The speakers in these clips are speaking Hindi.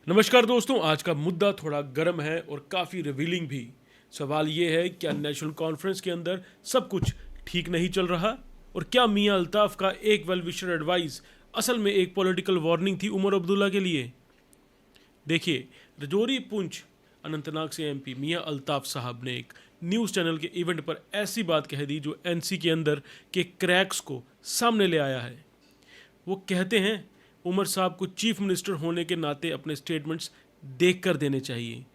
नमस्कार दोस्तों, आज का मुद्दा थोड़ा गर्म है और काफ़ी रिवीलिंग भी। सवाल ये है, क्या नेशनल कॉन्फ्रेंस के अंदर सब कुछ ठीक नहीं चल रहा? और क्या मियां अल्ताफ का एक वेल विशर एडवाइस असल में एक पॉलिटिकल वार्निंग थी उमर अब्दुल्ला के लिए? देखिए, रजौरी पुंछ अनंतनाग से एमपी मियां अल्ताफ साहब ने एक न्यूज़ चैनल के इवेंट पर ऐसी बात कह दी जो एनसी के अंदर के क्रैक्स को सामने ले आया है। वो कहते हैं उमर साहब को चीफ मिनिस्टर होने के नाते अपने स्टेटमेंट्स देख कर देने चाहिए।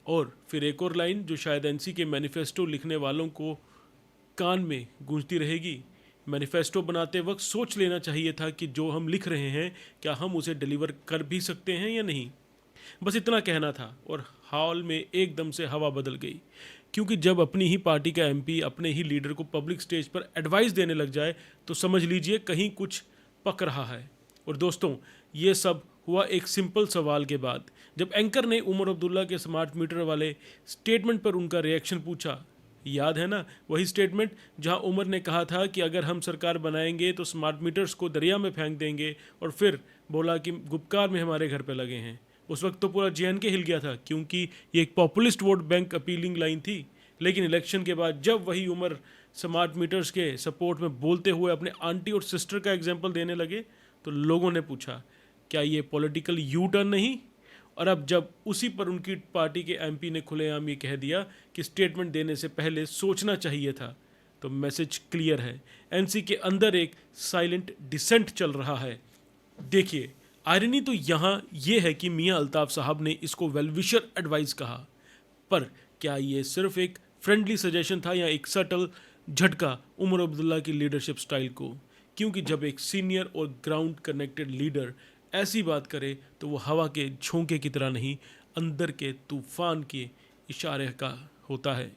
और फिर एक और लाइन जो शायद एनसी के मैनिफेस्टो लिखने वालों को कान में गूंजती रहेगी, मैनिफेस्टो बनाते वक्त सोच लेना चाहिए था कि जो हम लिख रहे हैं क्या हम उसे डिलीवर कर भी सकते हैं या नहीं। बस इतना कहना था और हॉल में एकदम से हवा बदल गई, क्योंकि जब अपनी ही पार्टी का एमपी अपने ही लीडर को पब्लिक स्टेज पर एडवाइस देने लग जाए तो समझ लीजिए कहीं कुछ पक रहा है। और दोस्तों, ये सब हुआ एक सिंपल सवाल के बाद, जब एंकर ने उमर अब्दुल्ला के स्मार्ट मीटर वाले स्टेटमेंट पर उनका रिएक्शन पूछा। याद है ना, वही स्टेटमेंट जहां उमर ने कहा था कि अगर हम सरकार बनाएंगे तो स्मार्ट मीटर्स को दरिया में फेंक देंगे, और फिर बोला कि गुपकार में हमारे घर पे लगे हैं। उस वक्त तो पूरा जेएनके हिल गया था, क्योंकि ये एक populist vote bank appealing line थी। लेकिन इलेक्शन के बाद जब वही उमर स्मार्ट मीटर्स के सपोर्ट में बोलते हुए अपने आंटी और सिस्टर का एग्जाम्पल देने लगे तो लोगों ने पूछा, क्या ये पॉलिटिकल यू टर्न नहीं? और अब जब उसी पर उनकी पार्टी के एमपी ने खुलेआम ये कह दिया कि स्टेटमेंट देने से पहले सोचना चाहिए था, तो मैसेज क्लियर है। एनसी के अंदर एक साइलेंट डिसेंट चल रहा है। देखिए, आयरनी तो यहाँ ये है कि मियां अल्ताफ साहब ने इसको वेलविशर एडवाइस कहा, पर क्या ये सिर्फ एक फ्रेंडली सजेशन था या एक सटल झटका उमर अब्दुल्ला की लीडरशिप स्टाइल को? क्योंकि जब एक सीनियर और ग्राउंड कनेक्टेड लीडर ऐसी बात करे तो वो हवा के झोंके की तरह नहीं, अंदर के तूफान के इशारे का होता है।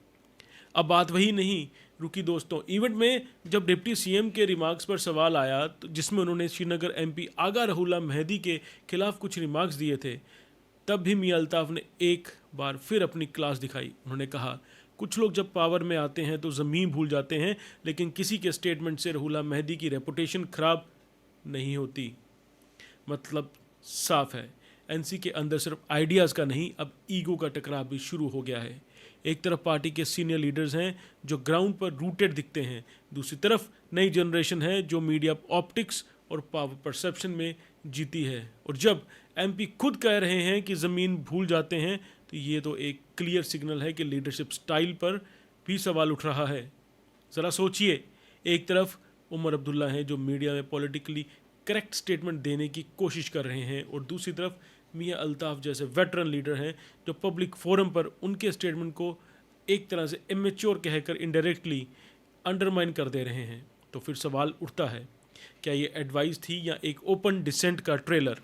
अब बात वही नहीं रुकी दोस्तों। इवेंट में जब डिप्टी सीएम के रिमार्क्स पर सवाल आया तो जिसमें उन्होंने श्रीनगर एमपी आगा रहुल्ला मेहदी के खिलाफ कुछ रिमार्क्स दिए थे, तब भी मियां अल्ताफ ने एक बार फिर अपनी क्लास दिखाई। उन्होंने कहा, कुछ लोग जब पावर में आते हैं तो ज़मीन भूल जाते हैं, लेकिन किसी के स्टेटमेंट से रहुल्ला मेहदी की रेपुटेशन खराब नहीं होती। मतलब साफ है, एनसी के अंदर सिर्फ आइडियाज़ का नहीं, अब ईगो का टकराव भी शुरू हो गया है। एक तरफ पार्टी के सीनियर लीडर्स हैं जो ग्राउंड पर रूटेड दिखते हैं, दूसरी तरफ नई जनरेशन है जो मीडिया ऑप्टिक्स और पावर परसेप्शन में जीती है। और जब एमपी खुद कह रहे हैं कि ज़मीन भूल जाते हैं, तो ये तो एक क्लियर सिग्नल है कि लीडरशिप स्टाइल पर भी सवाल उठ रहा है। ज़रा सोचिए, एक तरफ उमर अब्दुल्ला हैं जो मीडिया में पॉलिटिकली करेक्ट स्टेटमेंट देने की कोशिश कर रहे हैं, और दूसरी तरफ मियां अल्ताफ जैसे वेटरन लीडर हैं जो पब्लिक फोरम पर उनके स्टेटमेंट को एक तरह से इमेच्योर कहकर इनडायरेक्टली अंडरमाइन कर दे रहे हैं। तो फिर सवाल उठता है, क्या ये एडवाइस थी या एक ओपन डिसेंट का ट्रेलर?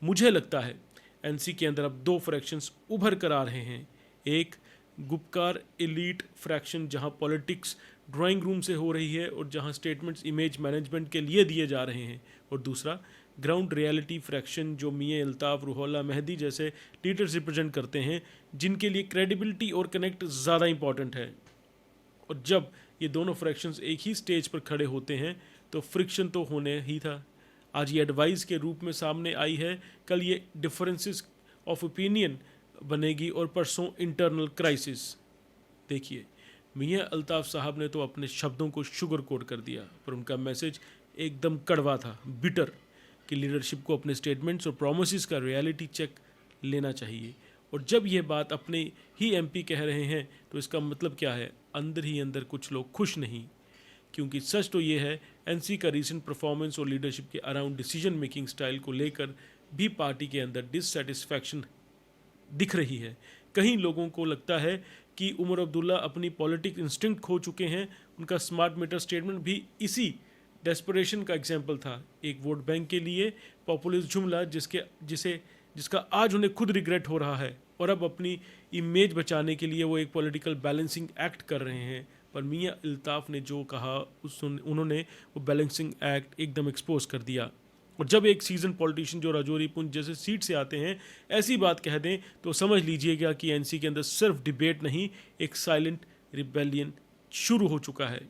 मुझे लगता है एनसी के अंदर अब दो फ्रैक्शंस उभर कर आ रहे हैं। एक गुपकार एलीट फ्रैक्शन जहां पॉलिटिक्स ड्राइंग रूम से हो रही है और जहां स्टेटमेंट्स इमेज मैनेजमेंट के लिए दिए जा रहे हैं, और दूसरा ग्राउंड रियलिटी फ्रैक्शन जो मियां अल्ताफ रुहोल्ला मेहदी जैसे लीडर्स रिप्रेजेंट करते हैं, जिनके लिए क्रेडिबिलिटी और कनेक्ट ज़्यादा इंपॉर्टेंट है। और जब ये दोनों फ्रैक्शंस एक ही स्टेज पर खड़े होते हैं तो फ्रिक्शन तो होने ही था। आज ये एडवाइस के रूप में सामने आई है, कल ये डिफरेंसेस ऑफ ओपिनियन बनेगी और परसों इंटरनल क्राइसिस। देखिए, मियां अल्ताफ साहब ने तो अपने शब्दों को शुगर कोट कर दिया, पर उनका मैसेज एकदम कड़वा था, बिटर, कि लीडरशिप को अपने स्टेटमेंट्स और प्रोमिसेस का रियलिटी चेक लेना चाहिए। और जब ये बात अपने ही एमपी कह रहे हैं तो इसका मतलब क्या है? अंदर ही अंदर कुछ लोग खुश नहीं, क्योंकि सच तो ये है, एनसी का रीसेंट परफॉर्मेंस और लीडरशिप के अराउंड डिसीजन मेकिंग स्टाइल को लेकर भी पार्टी के अंदर डिससेटिस्फैक्शन दिख रही है। कहीं लोगों को लगता है कि उमर अब्दुल्ला अपनी पॉलिटिक्स इंस्टिंक्ट खो चुके हैं। उनका स्मार्ट मीटर स्टेटमेंट भी इसी डेस्परेशन का एग्जाम्पल था, एक वोट बैंक के लिए पॉपुलिस्ट जुमला जिसका आज उन्हें खुद रिग्रेट हो रहा है, और अब अपनी इमेज बचाने के लिए वो एक पॉलिटिकल बैलेंसिंग एक्ट कर रहे हैं। पर मियां अल्ताफ ने जो कहा उन्होंने वो बैलेंसिंग एक्ट एकदम एक्सपोज कर दिया। और जब एक सीजन पॉलिटिशियन जो राजौरी पुंछ जैसे सीट से आते हैं ऐसी बात कह दें तो समझ लीजिएगा कि एनसी के अंदर सिर्फ डिबेट नहीं, एक साइलेंट रिबेलियन शुरू हो चुका है।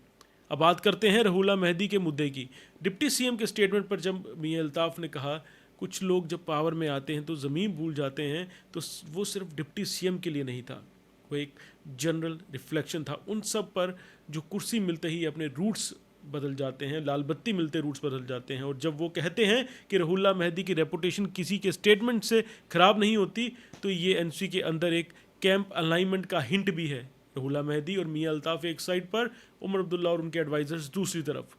अब बात करते हैं रहुल्ला मेहदी के मुद्दे की। डिप्टी सीएम के स्टेटमेंट पर जब मियां अल्ताफ ने कहा, कुछ लोग जब पावर में आते हैं तो ज़मीन भूल जाते हैं, तो वो सिर्फ डिप्टी सीएम के लिए नहीं था, वो एक जनरल रिफ्लेक्शन था उन सब पर जो कुर्सी मिलते ही अपने रूट्स बदल जाते हैं, लाल बत्ती मिलते रूट्स बदल जाते हैं। और जब वो कहते हैं कि रहुल्ला महदी की रेपुटेशन किसी के स्टेटमेंट से ख़राब नहीं होती, तो ये एनसी के अंदर एक कैंप अलाइनमेंट का हिंट भी है। रहुल्ला महदी और मियां अल्ताफ़ एक साइड पर, उमर अब्दुल्ला और उनके एडवाइजर्स दूसरी तरफ।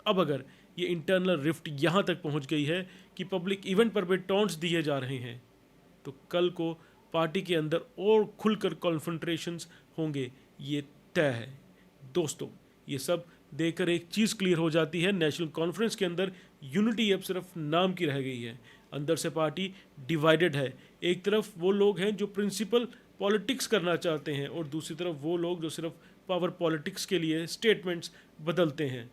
अब अगर ये इंटरनल रिफ्ट यहाँ तक पहुँच गई है कि पब्लिक इवेंट पर भी टॉन्ट्स दिए जा रहे हैं, तो कल को पार्टी के अंदर और खुलकर कॉन्फ्रंट्रेशंस होंगे, ये तय है। दोस्तों, ये सब देखकर एक चीज़ क्लियर हो जाती है, नेशनल कॉन्फ्रेंस के अंदर यूनिटी अब सिर्फ नाम की रह गई है। अंदर से पार्टी डिवाइडेड है। एक तरफ वो लोग हैं जो प्रिंसिपल पॉलिटिक्स करना चाहते हैं, और दूसरी तरफ वो लोग जो सिर्फ पावर पॉलिटिक्स के लिए स्टेटमेंट्स बदलते हैं।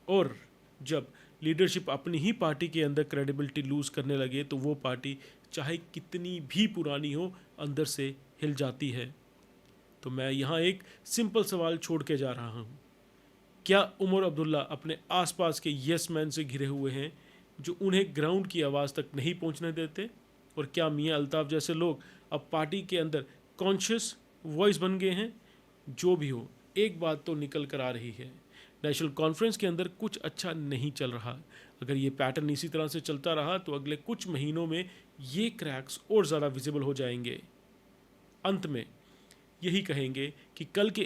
और जब लीडरशिप अपनी ही पार्टी के अंदर क्रेडिबिलिटी लूज़ करने लगे, तो वो पार्टी चाहे कितनी भी पुरानी हो, अंदर से हिल जाती है। तो मैं यहाँ एक सिंपल सवाल छोड़ के जा रहा हूँ, क्या उमर अब्दुल्ला अपने आसपास के यस मैन से घिरे हुए हैं जो उन्हें ग्राउंड की आवाज़ तक नहीं पहुँचने देते? और क्या मियां अल्ताफ़ जैसे लोग अब पार्टी के अंदर कॉन्शियस वॉइस बन गए हैं? जो भी हो, एक बात तो निकल कर आ रही है, नेशनल कॉन्फ्रेंस के अंदर कुछ अच्छा नहीं चल रहा। अगर ये पैटर्न इसी तरह से चलता रहा तो अगले कुछ महीनों में ये क्रैक्स और ज़्यादा विजिबल हो जाएंगे। अंत में यही कहेंगे कि कल के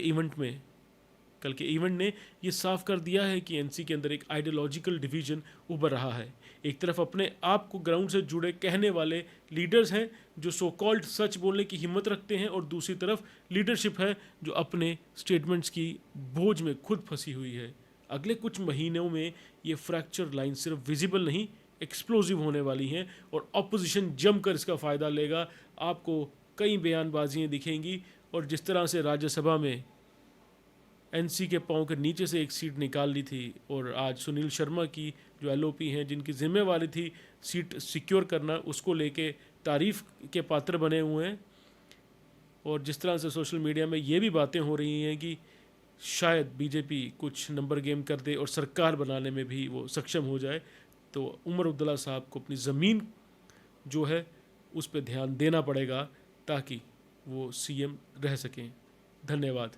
इवेंट ने ये साफ कर दिया है कि एनसी के अंदर एक आइडियोलॉजिकल डिवीजन उभर रहा है। एक तरफ अपने आप को ग्राउंड से जुड़े कहने वाले लीडर्स हैं जो सो कॉल्ड सच बोलने की हिम्मत रखते हैं, और दूसरी तरफ लीडरशिप है जो अपने स्टेटमेंट्स की बोझ में खुद फंसी हुई है। अगले कुछ महीनों में ये फ्रैक्चर लाइन सिर्फ विजिबल नहीं, एक्सप्लोजिव होने वाली हैं, और ऑपोजिशन जमकर इसका फ़ायदा लेगा। आपको कई बयानबाजियाँ दिखेंगी, और जिस तरह से राज्यसभा में एनसी के पाँव के नीचे से एक सीट निकाल ली थी, और आज सुनील शर्मा की जो एलओपी हैं जिनकी जिम्मेवारी थी सीट सिक्योर करना, उसको लेके तारीफ़ के पात्र बने हुए हैं। और जिस तरह से सोशल मीडिया में ये भी बातें हो रही हैं कि शायद बीजेपी कुछ नंबर गेम कर दे और सरकार बनाने में भी वो सक्षम हो जाए, तो उमर अब्दुल्ला साहब को अपनी ज़मीन जो है उस पर ध्यान देना पड़ेगा ताकि वो सीएम रह सकें। धन्यवाद।